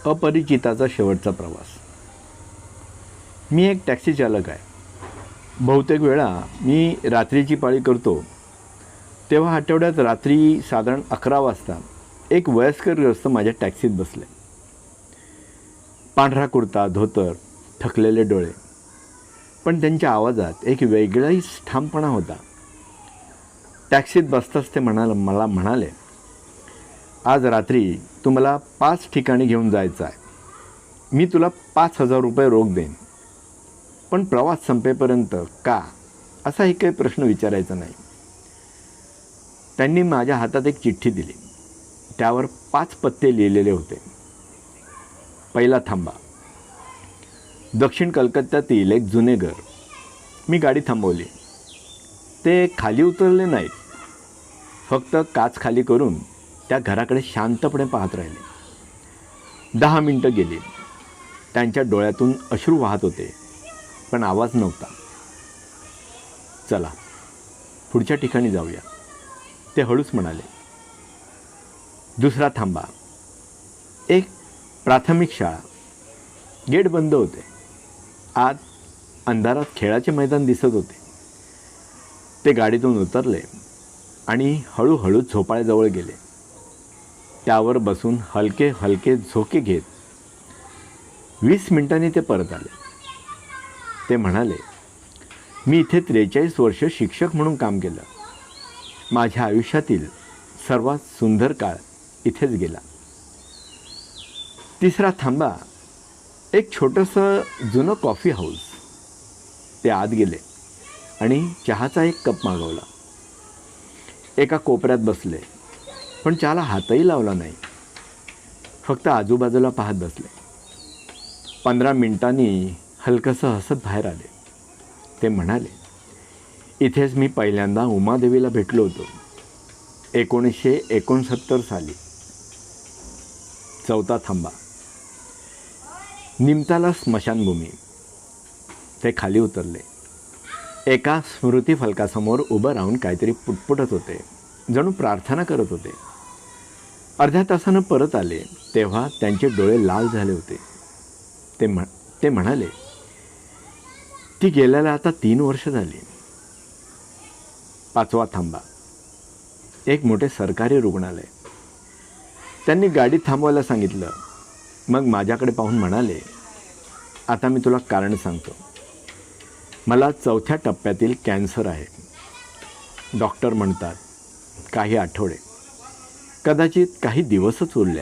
अपरिचिताचा शेवटचा प्रवास. मी एक टॅक्सी चालक आहे. बहुतेक वेळा मी रात्रीची पाळी करतो तेव्हा आठवड्यात रात्री साधारण 11 वाजता एक वयस्कर गृहस्थ माझ्या टॅक्सीत बसले. पांढरा कुर्ता, धोतर, थकलेले डोळे, पण त्यांच्या आवाजात एक वेगळाच ठामपणा होता. टॅक्सीत बसताच ते मला म्हणाले, आज रात्री तू मला 5 ठिकाणी घेऊन जायचं आहे. मी तुला 5,000 रुपये रोख देईन, पण प्रवास संपेपर्यंत का, असाही काही प्रश्न विचारायचा नाही. त्यांनी माझ्या हातात एक चिठ्ठी दिली. त्यावर 5 पत्ते लिहिलेले होते. पहिला थांबा. दक्षिण कलकत्त्यातील एक जुने घर. मी गाडी थांबवली. ते खाली उतरले नाहीत, फक्त काच खाली करून त्या घराकडे शांतपणे पाहत राहिले. 10 मिनिटं गेली. त्यांच्या डोळ्यातून अश्रू वाहत होते, पण आवाज नव्हता. चला पुढच्या ठिकाणी जाऊया, ते हळूच म्हणाले. दुसरा थांबा. एक प्राथमिक शाळा. गेट बंद होते. आत अंधारात खेळाचे मैदान दिसत होते. ते गाडीतून उतरले आणि हळूहळू झोपाळ्याजवळ गेले. त्यावर बसून हलके हलके झोके घेत 20 मिनिटांनी ते परत आले. ते म्हणाले, मी इथे 43 वर्ष शिक्षक म्हणून काम केलं. माझ्या आयुष्यातील सर्वात सुंदर काळ इथेच गेला. तिसरा थांबा. एक छोटंसं जुनं कॉफी हाऊस. ते आत गेले आणि चहाचा एक कप मागवला. एका कोपऱ्यात बसले, पण चहाला हातही लावला नाही. फक्त आजूबाजूला पाहत बसले. 15 मिनिटांनी हलकंसं हसत बाहेर आले. ते म्हणाले, इथेच मी पहिल्यांदा उमादेवीला भेटलो होतो 1969 साली. चौथा थांबा. निमताला स्मशानभूमी. ते खाली उतरले. एका स्मृतिफलकासमोर उभं राहून काहीतरी पुटपुटत होते, जणू प्रार्थना करत होते. अर्ध्या तासानं परत आले तेव्हा त्यांचे डोळे लाल झाले होते. ते म्हणाले, ती गेल्याला आता 3 वर्ष झाली. पाचवा थांबा. एक मोठे सरकारी रुग्णालय. त्यांनी गाडी थांबवायला सांगितलं. मग माझ्याकडे पाहून म्हणाले, आता मी तुला कारण सांगतो. मला 4थ्या टप्प्यातील कॅन्सर आहे. डॉक्टर म्हणतात काही आठवडे, कदाचित काही दिवसच उरले आहेत.